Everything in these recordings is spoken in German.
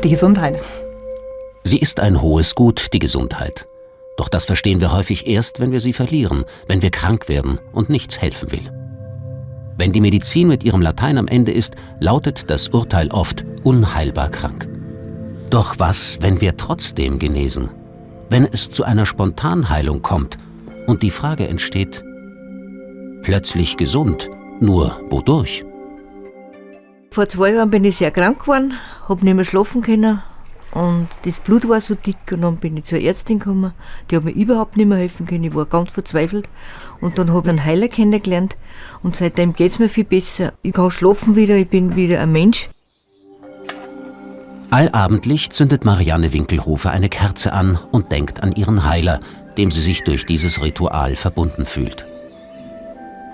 die Gesundheit. Sie ist ein hohes Gut, die Gesundheit. Doch das verstehen wir häufig erst, wenn wir sie verlieren, wenn wir krank werden und nichts helfen will. Wenn die Medizin mit ihrem Latein am Ende ist, lautet das Urteil oft unheilbar krank. Doch was, wenn wir trotzdem genesen? Wenn es zu einer Spontanheilung kommt und die Frage entsteht, plötzlich gesund, nur wodurch? Vor 2 Jahren bin ich sehr krank geworden, habe nicht mehr schlafen können und das Blut war so dick und dann bin ich zur Ärztin gekommen. Die hat mir überhaupt nicht mehr helfen können, ich war ganz verzweifelt und dann habe ich einen Heiler kennengelernt und seitdem geht es mir viel besser. Ich kann schlafen wieder, ich bin wieder ein Mensch. Allabendlich zündet Marianne Winkelhofer eine Kerze an und denkt an ihren Heiler, dem sie sich durch dieses Ritual verbunden fühlt.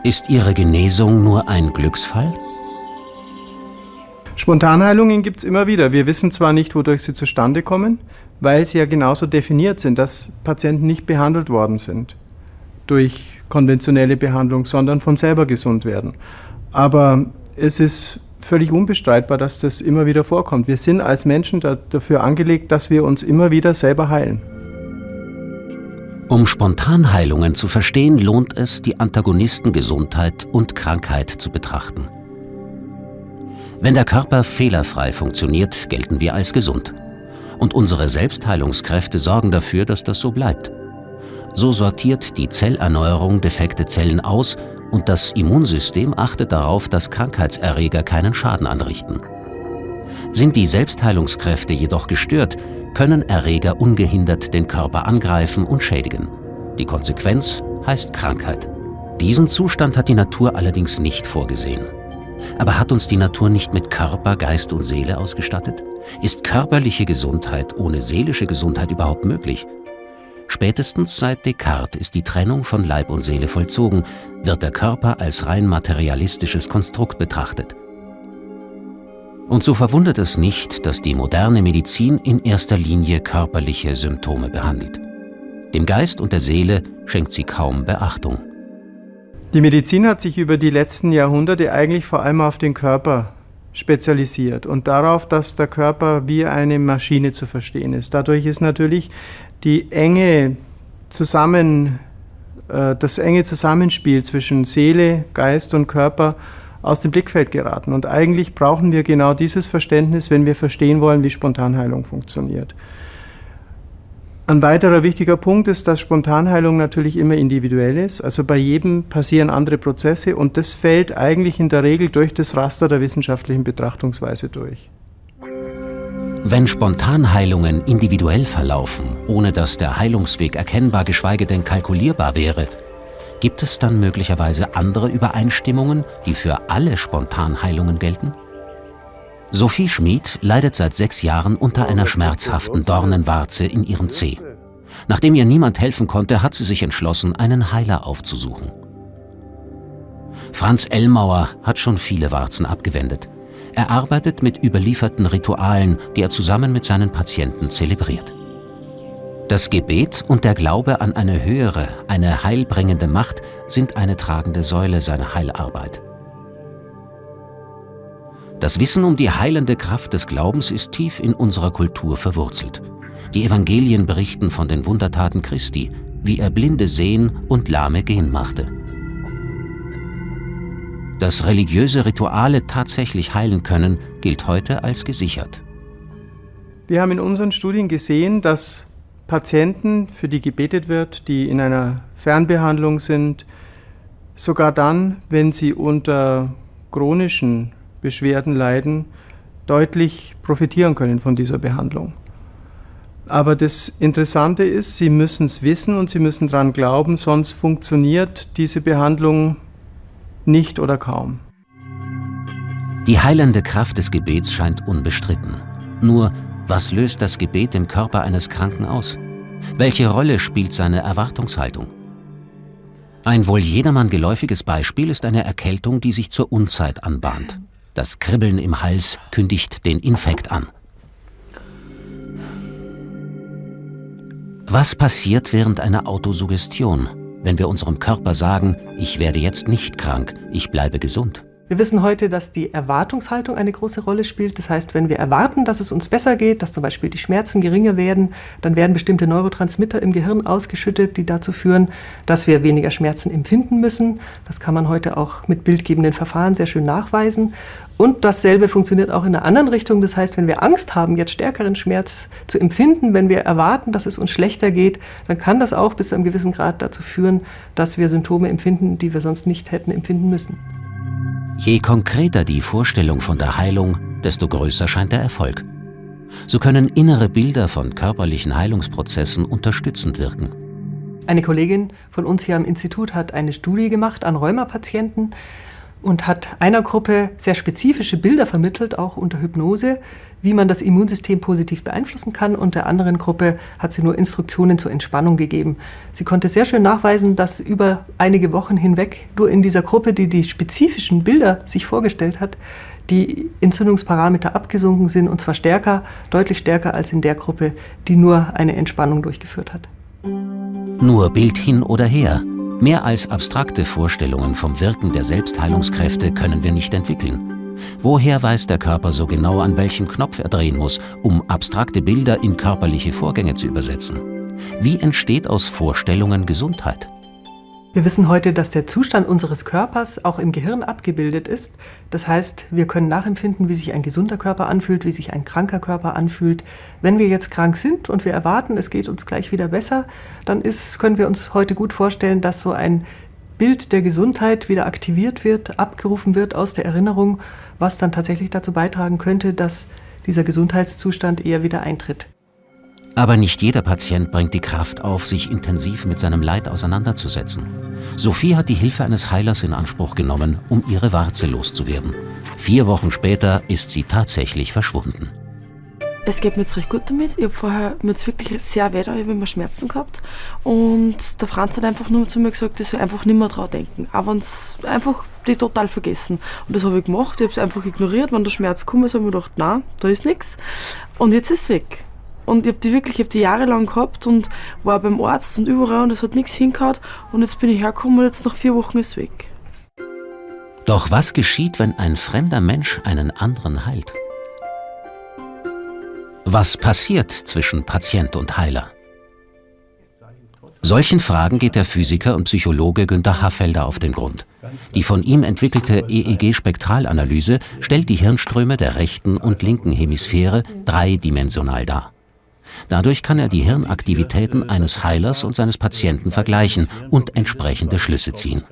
Ist ihre Genesung nur ein Glücksfall? Spontanheilungen gibt es immer wieder. Wir wissen zwar nicht, wodurch sie zustande kommen, weil sie ja genauso definiert sind, dass Patienten nicht behandelt worden sind durch konventionelle Behandlung, sondern von selber gesund werden. Aber es ist völlig unbestreitbar, dass das immer wieder vorkommt. Wir sind als Menschen dafür angelegt, dass wir uns immer wieder selber heilen. Um Spontanheilungen zu verstehen, lohnt es, die Antagonisten Gesundheit und Krankheit zu betrachten. Wenn der Körper fehlerfrei funktioniert, gelten wir als gesund. Und unsere Selbstheilungskräfte sorgen dafür, dass das so bleibt. So sortiert die Zellerneuerung defekte Zellen aus und das Immunsystem achtet darauf, dass Krankheitserreger keinen Schaden anrichten. Sind die Selbstheilungskräfte jedoch gestört, können Erreger ungehindert den Körper angreifen und schädigen. Die Konsequenz heißt Krankheit. Diesen Zustand hat die Natur allerdings nicht vorgesehen. Aber hat uns die Natur nicht mit Körper, Geist und Seele ausgestattet? Ist körperliche Gesundheit ohne seelische Gesundheit überhaupt möglich? Spätestens seit Descartes ist die Trennung von Leib und Seele vollzogen, wird der Körper als rein materialistisches Konstrukt betrachtet. Und so verwundert es nicht, dass die moderne Medizin in erster Linie körperliche Symptome behandelt. Dem Geist und der Seele schenkt sie kaum Beachtung. Die Medizin hat sich über die letzten Jahrhunderte eigentlich vor allem auf den Körper spezialisiert und darauf, dass der Körper wie eine Maschine zu verstehen ist. Dadurch ist natürlich das enge Zusammenspiel zwischen Seele, Geist und Körper aus dem Blickfeld geraten. Und eigentlich brauchen wir genau dieses Verständnis, wenn wir verstehen wollen, wie Spontanheilung funktioniert. Ein weiterer wichtiger Punkt ist, dass Spontanheilung natürlich immer individuell ist. Also bei jedem passieren andere Prozesse und das fällt eigentlich in der Regel durch das Raster der wissenschaftlichen Betrachtungsweise durch. Wenn Spontanheilungen individuell verlaufen, ohne dass der Heilungsweg erkennbar, geschweige denn kalkulierbar wäre, gibt es dann möglicherweise andere Übereinstimmungen, die für alle Spontanheilungen gelten? Sophie Schmid leidet seit 6 Jahren unter einer schmerzhaften Dornenwarze in ihrem Zeh. Nachdem ihr niemand helfen konnte, hat sie sich entschlossen, einen Heiler aufzusuchen. Franz Ellmauer hat schon viele Warzen abgewendet. Er arbeitet mit überlieferten Ritualen, die er zusammen mit seinen Patienten zelebriert. Das Gebet und der Glaube an eine höhere, eine heilbringende Macht sind eine tragende Säule seiner Heilarbeit. Das Wissen um die heilende Kraft des Glaubens ist tief in unserer Kultur verwurzelt. Die Evangelien berichten von den Wundertaten Christi, wie er Blinde sehen und Lahme gehen machte. Dass religiöse Rituale tatsächlich heilen können, gilt heute als gesichert. Wir haben in unseren Studien gesehen, dass Patienten, für die gebetet wird, die in einer Fernbehandlung sind, sogar dann, wenn sie unter chronischen Beschwerden leiden, deutlich profitieren können von dieser Behandlung. Aber das Interessante ist, sie müssen es wissen und sie müssen daran glauben, sonst funktioniert diese Behandlung nicht oder kaum. Die heilende Kraft des Gebets scheint unbestritten. Nur, was löst das Gebet im Körper eines Kranken aus? Welche Rolle spielt seine Erwartungshaltung? Ein wohl jedermann geläufiges Beispiel ist eine Erkältung, die sich zur Unzeit anbahnt. Das Kribbeln im Hals kündigt den Infekt an. Was passiert während einer Autosuggestion, wenn wir unserem Körper sagen, ich werde jetzt nicht krank, ich bleibe gesund? Wir wissen heute, dass die Erwartungshaltung eine große Rolle spielt. Das heißt, wenn wir erwarten, dass es uns besser geht, dass zum Beispiel die Schmerzen geringer werden, dann werden bestimmte Neurotransmitter im Gehirn ausgeschüttet, die dazu führen, dass wir weniger Schmerzen empfinden müssen. Das kann man heute auch mit bildgebenden Verfahren sehr schön nachweisen. Und dasselbe funktioniert auch in der anderen Richtung. Das heißt, wenn wir Angst haben, jetzt stärkeren Schmerz zu empfinden, wenn wir erwarten, dass es uns schlechter geht, dann kann das auch bis zu einem gewissen Grad dazu führen, dass wir Symptome empfinden, die wir sonst nicht hätten empfinden müssen. Je konkreter die Vorstellung von der Heilung, desto größer scheint der Erfolg. So können innere Bilder von körperlichen Heilungsprozessen unterstützend wirken. Eine Kollegin von uns hier am Institut hat eine Studie gemacht an Rheumapatienten und hat einer Gruppe sehr spezifische Bilder vermittelt, auch unter Hypnose, wie man das Immunsystem positiv beeinflussen kann. Und der anderen Gruppe hat sie nur Instruktionen zur Entspannung gegeben. Sie konnte sehr schön nachweisen, dass über einige Wochen hinweg nur in dieser Gruppe, die die spezifischen Bilder sich vorgestellt hat, die Entzündungsparameter abgesunken sind, und zwar stärker, deutlich stärker als in der Gruppe, die nur eine Entspannung durchgeführt hat. Nur Bild hin oder her. Mehr als abstrakte Vorstellungen vom Wirken der Selbstheilungskräfte können wir nicht entwickeln. Woher weiß der Körper so genau, an welchem Knopf er drehen muss, um abstrakte Bilder in körperliche Vorgänge zu übersetzen? Wie entsteht aus Vorstellungen Gesundheit? Wir wissen heute, dass der Zustand unseres Körpers auch im Gehirn abgebildet ist. Das heißt, wir können nachempfinden, wie sich ein gesunder Körper anfühlt, wie sich ein kranker Körper anfühlt. Wenn wir jetzt krank sind und wir erwarten, es geht uns gleich wieder besser, dann können wir uns heute gut vorstellen, dass so ein Bild der Gesundheit wieder aktiviert wird, abgerufen wird aus der Erinnerung, was dann tatsächlich dazu beitragen könnte, dass dieser Gesundheitszustand eher wieder eintritt. Aber nicht jeder Patient bringt die Kraft auf, sich intensiv mit seinem Leid auseinanderzusetzen. Sophie hat die Hilfe eines Heilers in Anspruch genommen, um ihre Warze loszuwerden. 4 Wochen später ist sie tatsächlich verschwunden. Es geht mir jetzt recht gut damit. Ich habe vorher mir jetzt wirklich sehr weh, ich habe immer Schmerzen gehabt. Und der Franz hat einfach nur zu mir gesagt, ich soll einfach nicht mehr dran denken. Auch wenn es einfach die total vergessen. Und das habe ich gemacht. Ich habe es einfach ignoriert. Wenn der Schmerz kommt, habe ich mir gedacht, nein, da ist nichts. Und jetzt ist es weg. Und ich habe die jahrelang gehabt und war beim Arzt und überall und es hat nichts hingehauen. Und jetzt bin ich hergekommen und jetzt nach 4 Wochen ist es weg. Doch was geschieht, wenn ein fremder Mensch einen anderen heilt? Was passiert zwischen Patient und Heiler? Solchen Fragen geht der Physiker und Psychologe Günter Haffelder auf den Grund. Die von ihm entwickelte EEG-Spektralanalyse stellt die Hirnströme der rechten und linken Hemisphäre dreidimensional dar. Dadurch kann er die Hirnaktivitäten eines Heilers und seines Patienten vergleichen und entsprechende Schlüsse ziehen.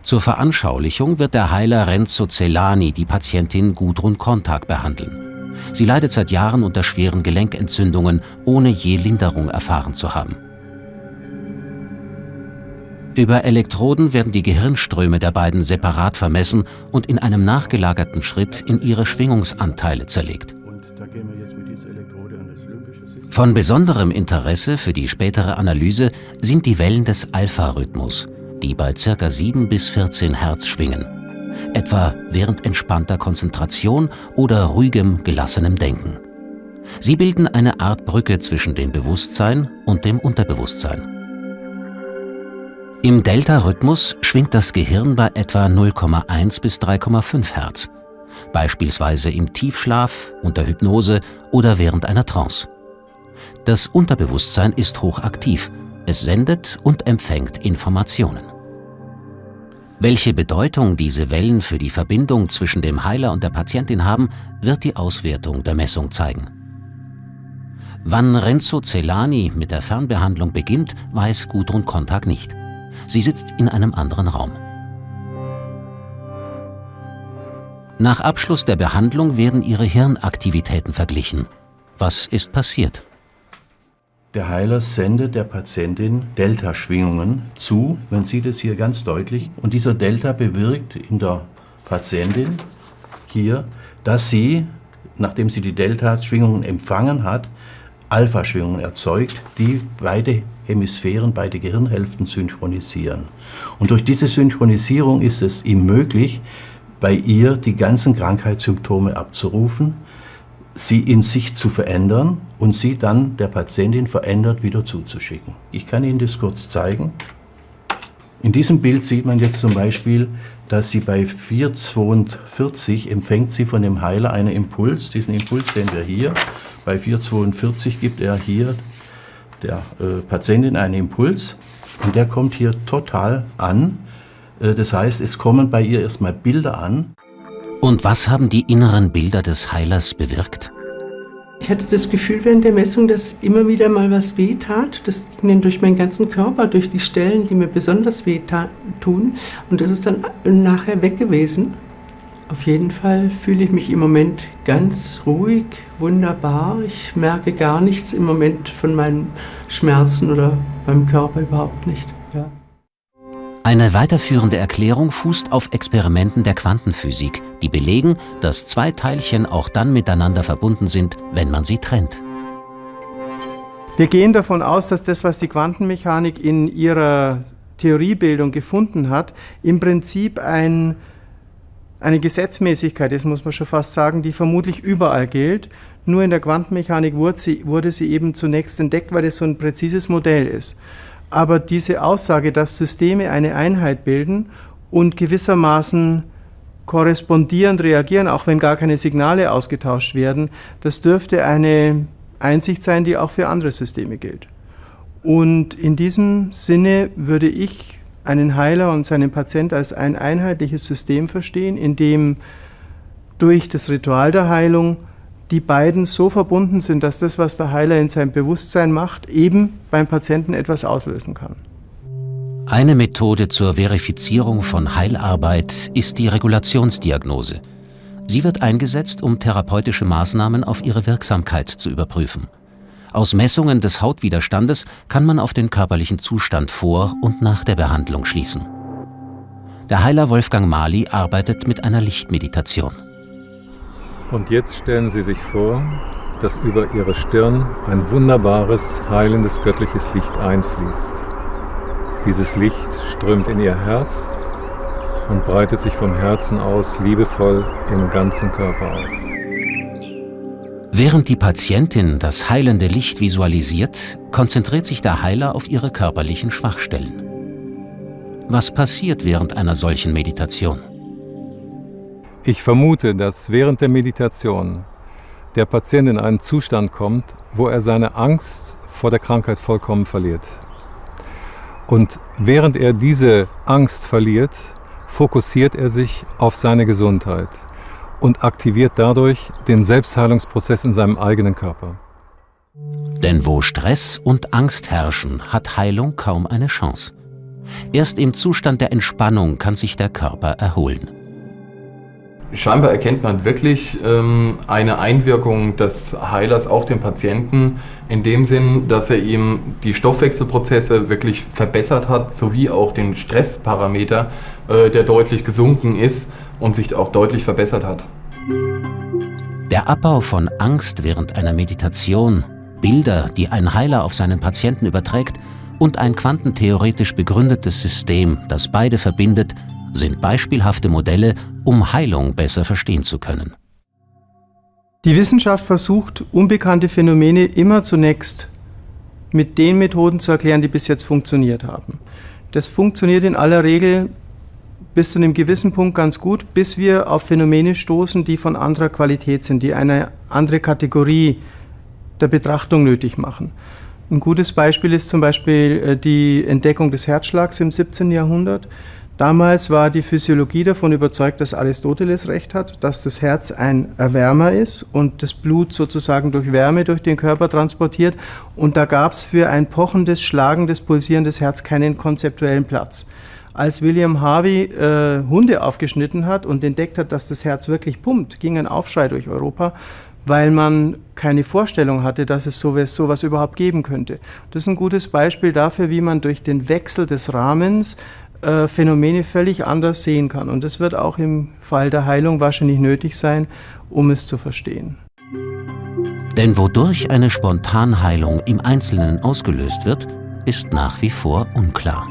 Zur Veranschaulichung wird der Heiler Renzo Celani die Patientin Gudrun Kontag behandeln. Sie leidet seit Jahren unter schweren Gelenkentzündungen, ohne je Linderung erfahren zu haben. Über Elektroden werden die Gehirnströme der beiden separat vermessen und in einem nachgelagerten Schritt in ihre Schwingungsanteile zerlegt. Von besonderem Interesse für die spätere Analyse sind die Wellen des Alpha-Rhythmus, die bei ca. 7 bis 14 Hertz schwingen, etwa während entspannter Konzentration oder ruhigem, gelassenem Denken. Sie bilden eine Art Brücke zwischen dem Bewusstsein und dem Unterbewusstsein. Im Delta-Rhythmus schwingt das Gehirn bei etwa 0,1 bis 3,5 Hertz, beispielsweise im Tiefschlaf, unter Hypnose oder während einer Trance. Das Unterbewusstsein ist hochaktiv, es sendet und empfängt Informationen. Welche Bedeutung diese Wellen für die Verbindung zwischen dem Heiler und der Patientin haben, wird die Auswertung der Messung zeigen. Wann Renzo Celani mit der Fernbehandlung beginnt, weiß Gudrun Kontag nicht. Sie sitzt in einem anderen Raum. Nach Abschluss der Behandlung werden ihre Hirnaktivitäten verglichen. Was ist passiert? Der Heiler sendet der Patientin Delta-Schwingungen zu, man sieht es hier ganz deutlich. Und dieser Delta bewirkt in der Patientin hier, dass sie, nachdem sie die Delta-Schwingungen empfangen hat, Alpha-Schwingungen erzeugt, die beide Hemisphären, beide Gehirnhälften synchronisieren. Und durch diese Synchronisierung ist es ihm möglich, bei ihr die ganzen Krankheitssymptome abzurufen, sie in sich zu verändern und sie dann der Patientin verändert wieder zuzuschicken. Ich kann Ihnen das kurz zeigen. In diesem Bild sieht man jetzt zum Beispiel, dass sie bei 4,42 empfängt sie von dem Heiler einen Impuls. Diesen Impuls sehen wir hier. Bei 4,42 gibt er hier der Patientin einen Impuls und der kommt hier total an. Das heißt, es kommen bei ihr erstmal Bilder an. Und was haben die inneren Bilder des Heilers bewirkt? Ich hatte das Gefühl während der Messung, dass immer wieder mal was weh tat. Das ging dann durch meinen ganzen Körper, durch die Stellen, die mir besonders weh tun. Und das ist dann nachher weg gewesen. Auf jeden Fall fühle ich mich im Moment ganz ruhig, wunderbar. Ich merke gar nichts im Moment von meinen Schmerzen oder beim Körper überhaupt nicht. Ja. Eine weiterführende Erklärung fußt auf Experimenten der Quantenphysik, die belegen, dass zwei Teilchen auch dann miteinander verbunden sind, wenn man sie trennt. Wir gehen davon aus, dass das, was die Quantenmechanik in ihrer Theoriebildung gefunden hat, im Prinzip eine Gesetzmäßigkeit ist, muss man schon fast sagen, die vermutlich überall gilt. Nur in der Quantenmechanik wurde sie eben zunächst entdeckt, weil es so ein präzises Modell ist. Aber diese Aussage, dass Systeme eine Einheit bilden und gewissermaßen korrespondierend reagieren, auch wenn gar keine Signale ausgetauscht werden, das dürfte eine Einsicht sein, die auch für andere Systeme gilt. Und in diesem Sinne würde ich einen Heiler und seinen Patient als ein einheitliches System verstehen, in dem durch das Ritual der Heilung die beiden so verbunden sind, dass das, was der Heiler in seinem Bewusstsein macht, eben beim Patienten etwas auslösen kann. Eine Methode zur Verifizierung von Heilarbeit ist die Regulationsdiagnose. Sie wird eingesetzt, um therapeutische Maßnahmen auf ihre Wirksamkeit zu überprüfen. Aus Messungen des Hautwiderstandes kann man auf den körperlichen Zustand vor und nach der Behandlung schließen. Der Heiler Wolfgang Mali arbeitet mit einer Lichtmeditation. Und jetzt stellen Sie sich vor, dass über Ihre Stirn ein wunderbares, heilendes, göttliches Licht einfließt. Dieses Licht strömt in Ihr Herz und breitet sich vom Herzen aus liebevoll im ganzen Körper aus. Während die Patientin das heilende Licht visualisiert, konzentriert sich der Heiler auf ihre körperlichen Schwachstellen. Was passiert während einer solchen Meditation? Ich vermute, dass während der Meditation der Patient in einen Zustand kommt, wo er seine Angst vor der Krankheit vollkommen verliert. Und während er diese Angst verliert, fokussiert er sich auf seine Gesundheit und aktiviert dadurch den Selbstheilungsprozess in seinem eigenen Körper. Denn wo Stress und Angst herrschen, hat Heilung kaum eine Chance. Erst im Zustand der Entspannung kann sich der Körper erholen. Scheinbar erkennt man wirklich eine Einwirkung des Heilers auf den Patienten in dem Sinn, dass er ihm die Stoffwechselprozesse wirklich verbessert hat, sowie auch den Stressparameter, der deutlich gesunken ist und sich auch deutlich verbessert hat. Der Abbau von Angst während einer Meditation, Bilder, die ein Heiler auf seinen Patienten überträgt, und ein quantentheoretisch begründetes System, das beide verbindet, sind beispielhafte Modelle, um Heilung besser verstehen zu können. Die Wissenschaft versucht, unbekannte Phänomene immer zunächst mit den Methoden zu erklären, die bis jetzt funktioniert haben. Das funktioniert in aller Regel bis zu einem gewissen Punkt ganz gut, bis wir auf Phänomene stoßen, die von anderer Qualität sind, die eine andere Kategorie der Betrachtung nötig machen. Ein gutes Beispiel ist zum Beispiel die Entdeckung des Herzschlags im 17. Jahrhundert. Damals war die Physiologie davon überzeugt, dass Aristoteles recht hat, dass das Herz ein Erwärmer ist und das Blut sozusagen durch Wärme durch den Körper transportiert. Und da gab es für ein pochendes, schlagendes, pulsierendes Herz keinen konzeptuellen Platz. Als William Harvey Hunde aufgeschnitten hat und entdeckt hat, dass das Herz wirklich pumpt, ging ein Aufschrei durch Europa, weil man keine Vorstellung hatte, dass es sowas überhaupt geben könnte. Das ist ein gutes Beispiel dafür, wie man durch den Wechsel des Rahmens Phänomene völlig anders sehen kann. Und das wird auch im Fall der Heilung wahrscheinlich nötig sein, um es zu verstehen. Denn wodurch eine Spontanheilung im Einzelnen ausgelöst wird, ist nach wie vor unklar.